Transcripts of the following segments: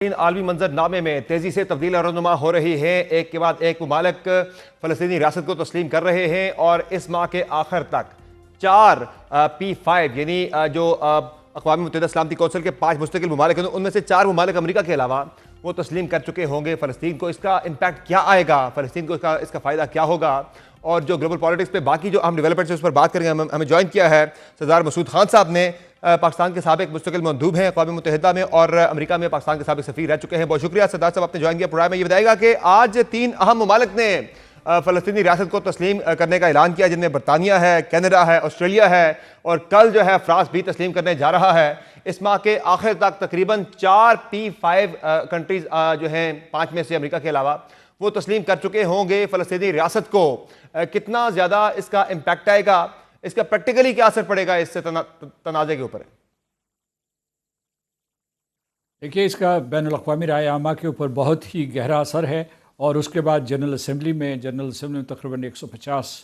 عالمی منظر نامے میں تیزی سے تبدیل رونما ہو رہی ہے۔ ایک کے بعد ایک ممالک فلسطینی ریاست کو تسلیم کر رہے ہیں اور اس ماہ کے آخر تک 4P5 یعنی جو اقوام متحدہ سلامتی کونسل کے 5 مستقل ممالک ہیں ان میں سے 4 ممالک امریکہ کے علاوہ وہ تسلیم کر چکے ہوں گے۔ فلسطین کو اس کا امپیکٹ کیا آئے گا، فلسطین کو اس کا فائدہ کیا ہوگا، اور جو گلوبل پالیٹکس پہ باقی جو اہم ڈیولپمنٹس ہیں اس پر بات کریں گے۔ ہمیں جوائن کیا ہے سردار مسعود خان صاحب نے، پاکستان کے سابق مستقل مندوب ہیں اقوام متحدہ میں اور امریکہ میں پاکستان کے سابق سفیر رہ چکے ہیں۔ بہت شکریہ سردار صاحب، آپ نے جوائن کیا پروگرام میں۔ یہ بتائے گا کہ آج 3 اہم ممالک نے فلسطینی ریاست کو تسلیم کرنے کا اعلان کیا، جن میں برطانیہ ہے، کینیڈا ہے، آسٹریلیا ہے، اور کل جو ہے فرانس بھی تسلیم کرنے جا رہا ہے۔ اس ماہ کے آخر تک تقریباً 4P5 کنٹریز جو ہیں 5 میں سے امریکہ کے علاوہ وہ تسلیم کر چکے ہوں گے فلسطینی ریاست کو۔ کتنا زیادہ اس کا امپیکٹ آئے گا، اس کا پریکٹیکلی کیا اثر پڑے گا اس سے تنازع کے اوپر؟ دیکھیے، اس کا بین الاقوامی رائے عامہ کے اوپر بہت ہی گہرا اثر ہے، اور اس کے بعد جنرل اسمبلی میں تقریباً 150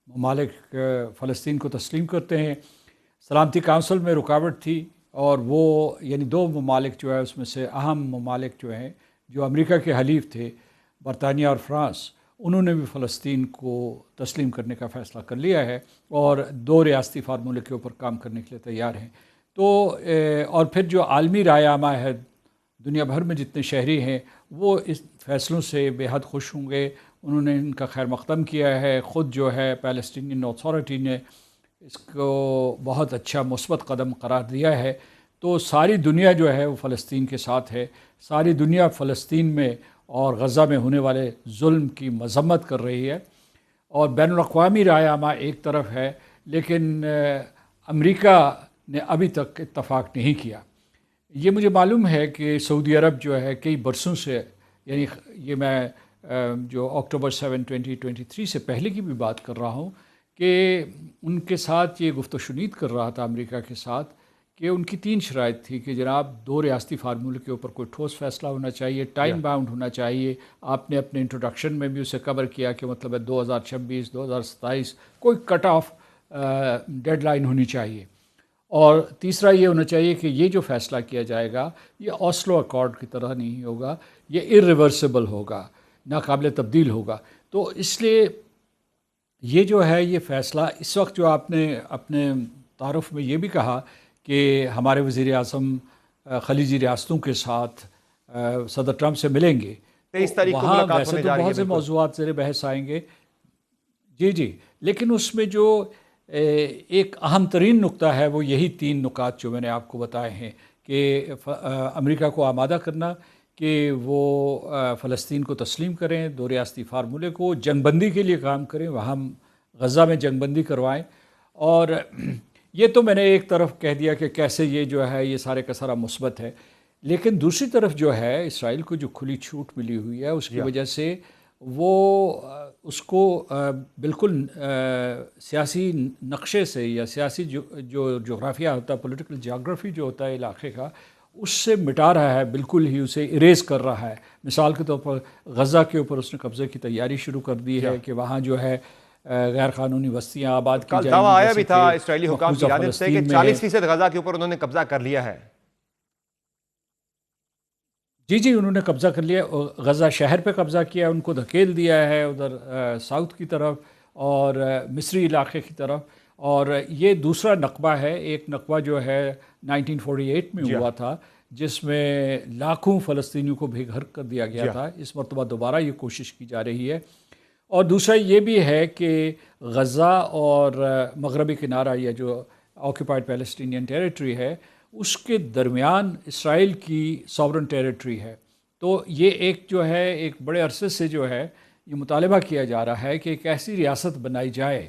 ممالک فلسطین کو تسلیم کرتے ہیں۔ سلامتی کونسل میں رکاوٹ تھی، اور وہ یعنی 2 ممالک جو ہے اس میں سے اہم ممالک جو ہیں جو امریکہ کے حلیف تھے، برطانیہ اور فرانس، انہوں نے بھی فلسطین کو تسلیم کرنے کا فیصلہ کر لیا ہے اور 2 ریاستی فارمولے کے اوپر کام کرنے کے لیے تیار ہیں۔ تو اور پھر جو عالمی رائے عامہ ہے، دنیا بھر میں جتنے شہری ہیں وہ اس فیصلوں سے بے حد خوش ہوں گے۔ انہوں نے ان کا خیر مقدم کیا ہے۔ خود جو ہے پیلسٹینین اتھارٹی نے اس کو بہت اچھا مثبت قدم قرار دیا ہے۔ تو ساری دنیا جو ہے وہ فلسطین کے ساتھ ہے۔ ساری دنیا فلسطین میں اور غزہ میں ہونے والے ظلم کی مذمت کر رہی ہے، اور بین الاقوامی رائے عامہ ایک طرف ہے، لیکن امریکہ نے ابھی تک اتفاق نہیں کیا۔ یہ مجھے معلوم ہے کہ سعودی عرب جو ہے کئی برسوں سے، یعنی یہ میں جو اکتوبر 7، 2023 سے پہلے کی بھی بات کر رہا ہوں، کہ ان کے ساتھ یہ گفت و شنید کر رہا تھا امریکہ کے ساتھ، کہ ان کی 3 شرائط تھی کہ جناب 2 ریاستی فارمولے کے اوپر کوئی ٹھوس فیصلہ ہونا چاہیے، ٹائم باؤنڈ ہونا چاہیے۔ آپ نے اپنے انٹروڈکشن میں بھی اسے کور کیا کہ مطلب ہے 2026، 2027 کوئی کٹ آف ڈیڈ لائن ہونی چاہیے، اور تیسرا یہ ہونا چاہیے کہ یہ جو فیصلہ کیا جائے گا یہ اوسلو اکارڈ کی طرح نہیں ہوگا، یہ ارریورسیبل ہوگا، ناقابل تبدیل ہوگا۔ تو اس لیے یہ جو ہے یہ فیصلہ اس وقت جو آپ نے اپنے تعارف میں یہ بھی کہا کہ ہمارے وزیر اعظم خلیجی ریاستوں کے ساتھ صدر ٹرمپ سے ملیں گے، 23 تاریخ کو وہاں ملاقات ویسے ہونے تو جا رہی ہے۔ بہت سے موضوعات زیر بحث آئیں گے، جی، لیکن اس میں جو ایک اہم ترین نقطہ ہے وہ یہی 3 نکات جو میں نے آپ کو بتائے ہیں، کہ امریکہ کو آمادہ کرنا کہ وہ فلسطین کو تسلیم کریں، 2 ریاستی فارمولے کو، جنگ بندی کے لیے کام کریں، وہاں غزہ میں جنگ بندی کروائیں۔ اور یہ تو میں نے ایک طرف کہہ دیا کہ کیسے یہ جو ہے یہ سارے کا سارا مثبت ہے، لیکن دوسری طرف جو ہے اسرائیل کو جو کھلی چھوٹ ملی ہوئی ہے اس کی وجہ سے وہ اس کو بالکل سیاسی نقشے سے یا سیاسی جو جغرافیہ ہوتا ہے، پولیٹیکل جغرافی جو ہوتا ہے علاقے کا، اس سے مٹا رہا ہے، بالکل ہی اسے اریز کر رہا ہے۔ مثال کے طور پر غزہ کے اوپر اس نے قبضے کی تیاری شروع کر دی ہے کہ وہاں جو ہے غیر قانونی بستیاں آباد کی جائیں گی۔ دعویٰ آیا بھی تھا اسرائیلی حکام کی جانب سے کہ 40% غزہ کے اوپر انہوں نے قبضہ کر لیا ہے۔ جی، انہوں نے قبضہ کر لیا، غزہ شہر پہ قبضہ کیا، ان کو دھکیل دیا ہے ادھر ساؤتھ کی طرف اور مصری علاقے کی طرف۔ اور یہ دوسرا نقبہ ہے، ایک نقبہ جو ہے 1948 میں ہوا تھا جس میں لاکھوں فلسطینیوں کو بے گھر کر دیا گیا تھا۔ اس مرتبہ دوبارہ یہ کوشش کی جا رہی ہے۔ اور دوسرا یہ بھی ہے کہ غزہ اور مغربی کنارہ یا جو آکوپائڈ پیلسٹینین ٹیریٹری ہے اس کے درمیان اسرائیل کی ساورن ٹیریٹری ہے۔ تو یہ ایک جو ہے ایک بڑے عرصے سے جو ہے یہ مطالبہ کیا جا رہا ہے کہ ایک ایسی ریاست بنائی جائے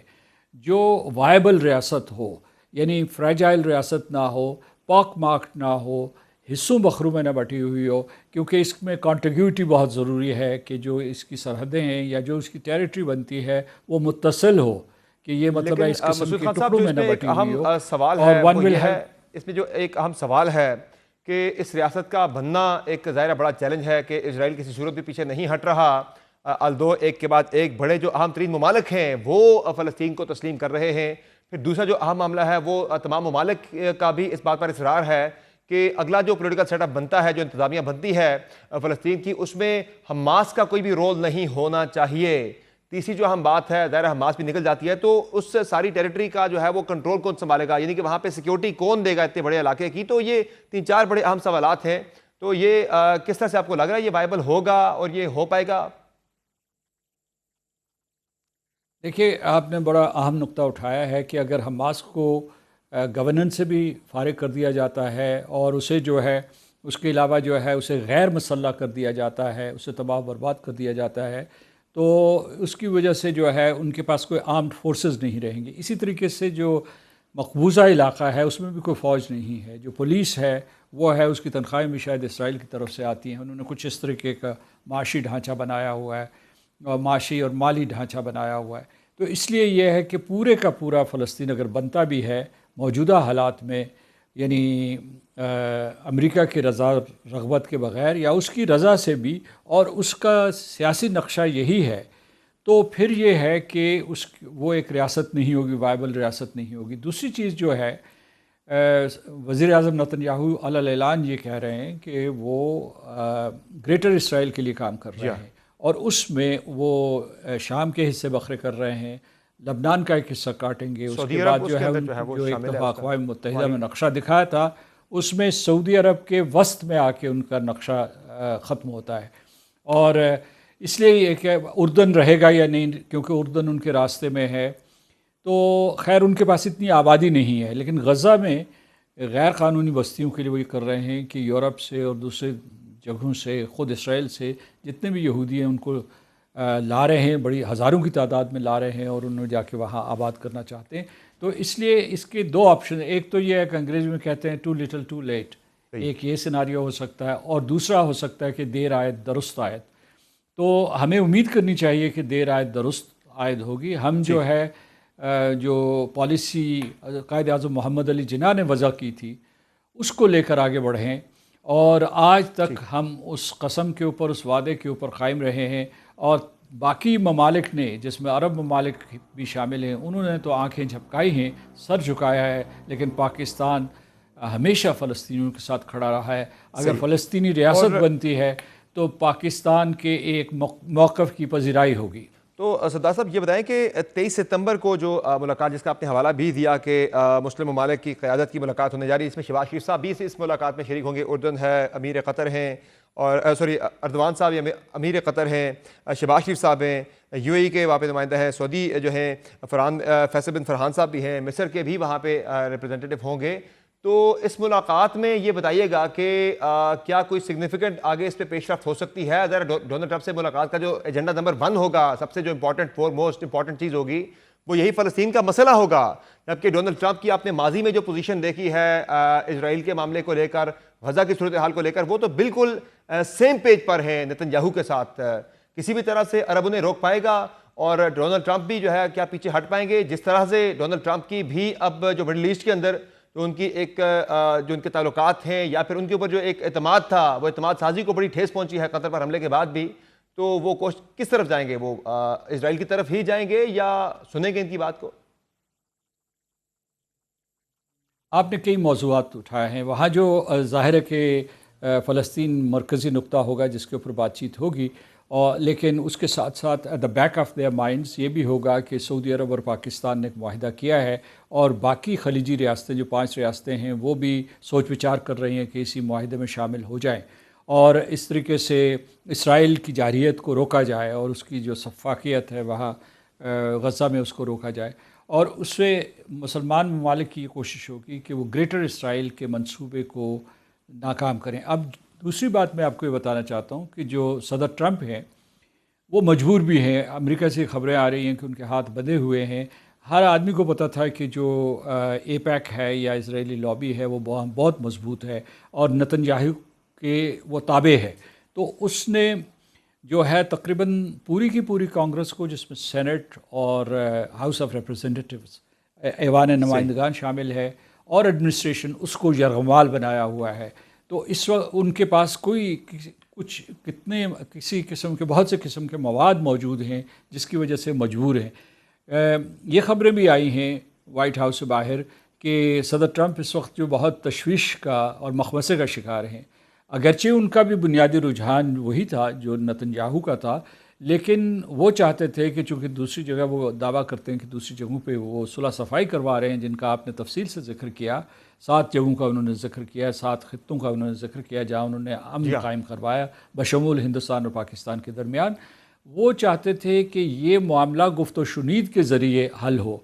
جو وائبل ریاست ہو، یعنی فریجائل ریاست نہ ہو، پاک مارکڈ نہ ہو، حصوں بخروں میں نہ بٹی ہوئی ہو، کیونکہ اس میں کانٹیگیوٹی بہت ضروری ہے کہ جو اس کی سرحدیں ہیں یا جو اس کی ٹیریٹری بنتی ہے وہ متصل ہو، کہ یہ مطلب ہے اس قسم کے ٹکڑوں میں نہ بٹی ہوئی ہو۔ سوال ہے وہ یہ ہے، اس میں جو ایک اہم سوال ہے کہ اس ریاست کا بننا ایک ظاہرہ بڑا چیلنج ہے کہ اسرائیل کسی صورت بھی پیچھے نہیں ہٹ رہا، الدو ایک کے بعد ایک بڑے جو اہم ترین ممالک ہیں وہ فلسطین کو تسلیم کر رہے ہیں۔ پھر دوسرا جو اہم معاملہ ہے وہ تمام ممالک کا بھی اس بات پر اصرار ہے کہ اگلا جو پولیٹیکل سیٹ اپ بنتا ہے، جو انتظامیہ بنتی ہے فلسطین کی، اس میں حماس کا کوئی بھی رول نہیں ہونا چاہیے۔ تیسری جو اہم بات ہے، ظاہر حماس بھی نکل جاتی ہے تو اس ساری ٹیریٹری کا جو ہے وہ کنٹرول کون سنبھالے گا، یعنی کہ وہاں پہ سیکیورٹی کون دے گا اتنے بڑے علاقے کی؟ تو یہ 3-4 بڑے اہم سوالات ہیں۔ تو یہ کس طرح سے آپ کو لگ رہا ہے یہ وائبل ہوگا اور یہ ہو پائے گا؟ دیکھیے، آپ نے بڑا اہم نقطہ اٹھایا ہے کہ اگر حماس کو گورننس سے بھی فارغ کر دیا جاتا ہے اور اسے جو ہے اس کے علاوہ جو ہے اسے غیر مسلح کر دیا جاتا ہے، اسے تباہ برباد کر دیا جاتا ہے، تو اس کی وجہ سے جو ہے ان کے پاس کوئی آرمڈ فورسز نہیں رہیں گے۔ اسی طریقے سے جو مقبوضہ علاقہ ہے اس میں بھی کوئی فوج نہیں ہے، جو پولیس ہے وہ ہے، اس کی تنخواہیں بھی شاید اسرائیل کی طرف سے آتی ہیں۔ انہوں نے کچھ اس طریقے کا معاشی ڈھانچہ بنایا ہوا ہے، اور معاشی اور مالی ڈھانچہ بنایا ہوا ہے۔ تو اس لیے یہ ہے کہ پورے کا پورا فلسطین اگر بنتا بھی ہے موجودہ حالات میں، یعنی امریکہ کی رضا رغبت کے بغیر یا اس کی رضا سے بھی، اور اس کا سیاسی نقشہ یہی ہے، تو پھر یہ ہے کہ وہ ایک ریاست نہیں ہوگی، وائبل ریاست نہیں ہوگی۔ دوسری چیز جو ہے، وزیر اعظم نتن یاہو علی الاعلان یہ کہہ رہے ہیں کہ وہ گریٹر اسرائیل کے لیے کام کر رہے ہیں، اور اس میں وہ شام کے حصے بکھرے کر رہے ہیں، لبنان کا ایک حصہ کاٹیں گے۔ اس کے بعد جو ہے جو ایک دفعہ اقوام متحدہ میں نقشہ دکھایا تھا، اس میں سعودی عرب کے وسط میں آ کے ان کا نقشہ ختم ہوتا ہے۔ اور اس لیے یہ کہ اردن رہے گا یا نہیں، کیونکہ اردن ان کے راستے میں ہے، تو خیر ان کے پاس اتنی آبادی نہیں ہے۔ لیکن غزہ میں غیر قانونی بستیوں کے لیے وہ یہ کر رہے ہیں کہ یورپ سے اور دوسرے جگہوں سے، خود اسرائیل سے جتنے بھی یہودی ہیں ان کو لا رہے ہیں، بڑی ہزاروں کی تعداد میں لا رہے ہیں، اور انہوں جا کے وہاں آباد کرنا چاہتے ہیں۔ تو اس لیے اس کے دو آپشن، ایک تو یہ ہے کہ انگریزی میں کہتے ہیں ٹو لٹل ٹو لیٹ، ایک یہ سیناریو ہو سکتا ہے، اور دوسرا ہو سکتا ہے کہ دیر آیت درست آیت۔ تو ہمیں امید کرنی چاہیے کہ دیر آیت درست آیت ہوگی۔ ہم جو ہے جو پالیسی قائد اعظم محمد علی جناح نے وضع کی تھی اس کو لے کر آگے بڑھیں، اور آج تک ہم اس قسم کے اوپر، اس وعدے کے اوپر قائم رہے ہیں، اور باقی ممالک نے، جس میں عرب ممالک بھی شامل ہیں، انہوں نے تو آنکھیں جھپکائی ہیں، سر جھکایا ہے، لیکن پاکستان ہمیشہ فلسطینیوں کے ساتھ کھڑا رہا ہے۔ اگر فلسطینی ریاست بنتی ہے تو پاکستان کے ایک موقف کی پذیرائی ہوگی۔ تو سردار صاحب یہ بتائیں کہ 23 ستمبر کو جو ملاقات، جس کا آپ نے حوالہ بھی دیا کہ مسلم ممالک کی قیادت کی ملاقات ہونے جا رہی ہے، اس میں شہباز شریف صاحب بھی اس ملاقات میں شریک ہوں گے، اردن ہے، امیر قطر ہیں، اور اردوان صاحب امیر قطر ہیں، شہباز شریف صاحب ہیں، یو اے ای کے وہاں پہ نمائندہ ہیں، سعودی جو ہیں فیصل بن فرحان صاحب بھی ہیں، مصر کے بھی وہاں پہ ریپرزینٹیٹو ہوں گے۔ تو اس ملاقات میں یہ بتائیے گا کہ کیا کوئی سگنیفیکنٹ آگے اس پہ پیش رفت ہو سکتی ہے؟ اگر ڈونلڈ ٹرمپ سے ملاقات کا جو ایجنڈا نمبر 1 ہوگا، سب سے جو موسٹ امپورٹنٹ چیز ہوگی، وہ یہی فلسطین کا مسئلہ ہوگا، جبکہ ڈونلڈ ٹرمپ کی آپ نے ماضی میں جو پوزیشن دیکھی ہے اسرائیل کے معاملے کو لے کر، غزہ کی صورتحال کو لے کر، وہ تو بالکل سیم پیج پر ہیں نتن یاہو کے ساتھ۔ کسی بھی طرح سے عرب انہیں روک پائے گا، اور ڈونلڈ ٹرمپ بھی جو ہے کیا پیچھے ہٹ پائیں گے؟ جس طرح سے ڈونلڈ ٹرمپ کی بھی اب جو مڈل ایسٹ کے اندر جو ان کی ایک جو ان کے تعلقات ہیں، یا پھر ان کے اوپر جو ایک اعتماد تھا، وہ اعتماد سازی کو بڑی ٹھیس پہنچی ہے قطر پر حملے کے بعد بھی، تو وہ کس طرف جائیں گے؟ وہ اسرائیل کی طرف ہی جائیں گے یا سنیں گے ان کی بات کو؟ آپ نے کئی موضوعات اٹھائے ہیں، وہاں جو ظاہر ہے کہ فلسطین مرکزی نقطہ ہوگا جس کے اوپر بات چیت ہوگی، اور لیکن اس کے ساتھ ساتھ at the back of their minds یہ بھی ہوگا کہ سعودی عرب اور پاکستان نے ایک معاہدہ کیا ہے، اور باقی خلیجی ریاستیں جو 5 ریاستیں ہیں وہ بھی سوچ وچار کر رہی ہیں کہ اسی معاہدے میں شامل ہو جائیں، اور اس طریقے سے اسرائیل کی جارحیت کو روکا جائے، اور اس کی جو سفاکیت ہے وہاں غزہ میں اس کو روکا جائے، اور اس سے مسلمان ممالک کی یہ کوشش ہوگی کہ وہ گریٹر اسرائیل کے منصوبے کو ناکام کریں۔ اب دوسری بات میں آپ کو یہ بتانا چاہتا ہوں کہ جو صدر ٹرمپ ہیں وہ مجبور بھی ہیں، امریکہ سے خبریں آ رہی ہیں کہ ان کے ہاتھ بندھے ہوئے ہیں۔ ہر آدمی کو پتہ تھا کہ جو اے پیک ہے یا اسرائیلی لابی ہے وہ بہت مضبوط ہے، اور نتن یاہو کے وہ تابع ہے، تو اس نے جو ہے تقریباً پوری کی پوری کانگریس کو، جس میں سینٹ اور ہاؤس آف ریپرزینٹیٹیوز، ایوان نمائندگان شامل ہے، اور ایڈمنسٹریشن، اس کو یرغمال بنایا ہوا ہے۔ تو اس وقت ان کے پاس کسی قسم کے بہت سے قسم کے مواد موجود ہیں جس کی وجہ سے مجبور ہیں۔ یہ خبریں بھی آئی ہیں وائٹ ہاؤس سے باہر کہ صدر ٹرمپ اس وقت جو بہت تشویش کا اور مخمصے کا شکار ہیں، اگرچہ ان کا بھی بنیادی رجحان وہی تھا جو نتنیاہو کا تھا، لیکن وہ چاہتے تھے کہ چونکہ دوسری جگہ وہ دعویٰ کرتے ہیں کہ دوسری جگہوں پہ وہ صلح صفائی کروا رہے ہیں، جن کا آپ نے تفصیل سے ذکر کیا، 7 جگہوں کا انہوں نے ذکر کیا، 7 خطوں کا انہوں نے ذکر کیا جہاں انہوں نے امن قائم کروایا بشمول ہندوستان اور پاکستان کے درمیان۔ وہ چاہتے تھے کہ یہ معاملہ گفت و شنید کے ذریعے حل ہو،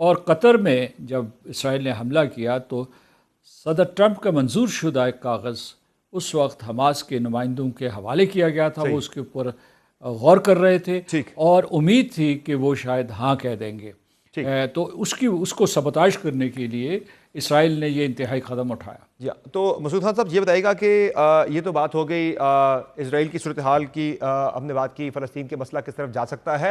اور قطر میں جب اسرائیل نے حملہ کیا تو صدر ٹرمپ کا منظور شدہ ایک کاغذ اس وقت حماس کے نمائندوں کے حوالے کیا گیا تھا، وہ اس کے اوپر غور کر رہے تھے اور امید تھی کہ وہ شاید ہاں کہہ دیں گے، تو اس کو سبوتاژ کرنے کے لیے اسرائیل نے یہ انتہائی قدم اٹھایا۔ جی، تو مسعود خان صاحب یہ بتائیے گا کہ یہ تو بات ہو گئی اسرائیل کی صورتحال کی، ہم نے بات کی فلسطین کے مسئلہ کس طرف جا سکتا ہے۔